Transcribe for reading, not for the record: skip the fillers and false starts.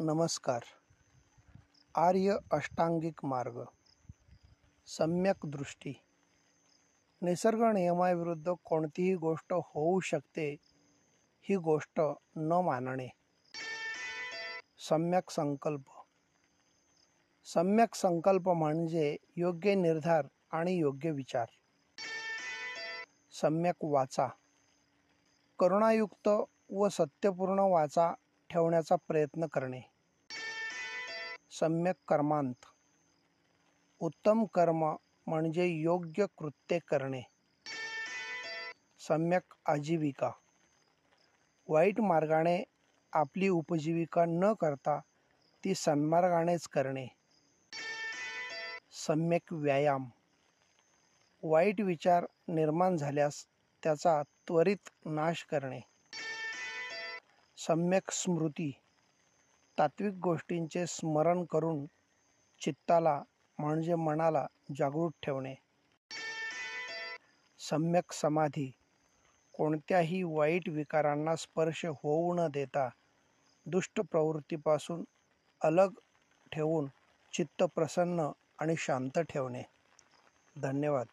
नमस्कार. आर्य अष्टांगिक मार्ग. सम्यक दृष्टी. निसर्ग नियमाविरुद्ध कोणतीही गोष्ट होऊ शकते ही गोष्ट न मानणे. सम्यक संकल्प. सम्यक संकल्प म्हणजे योग्य निर्धार आणि योग्य विचार. सम्यक वाचा. करुणायुक्त व सत्यपूर्ण वाचा ठेवण्याचा प्रयत्न करणे. सम्यक कर्मांत. उत्तम कर्म म्हणजे योग्य कृत्ये करणे. सम्यक आजीविका. वाईट मार्गाने आपली उपजीविका न करता ती सन्मार्गानेच करणे. सम्यक व्यायाम. वाईट विचार निर्माण झाल्यास त्याचा त्वरित नाश करणे. सम्यक स्मृती. तात्विक गोष्टींचे स्मरण करून चित्ताला म्हणजे मनाला जागृत ठेवणे. सम्यक समाधी. कोणत्याही वाईट विकारांना स्पर्श होऊ न देता दुष्ट प्रवृत्तीपासून अलग ठेवून चित्त प्रसन्न आणि शांत ठेवणे. धन्यवाद.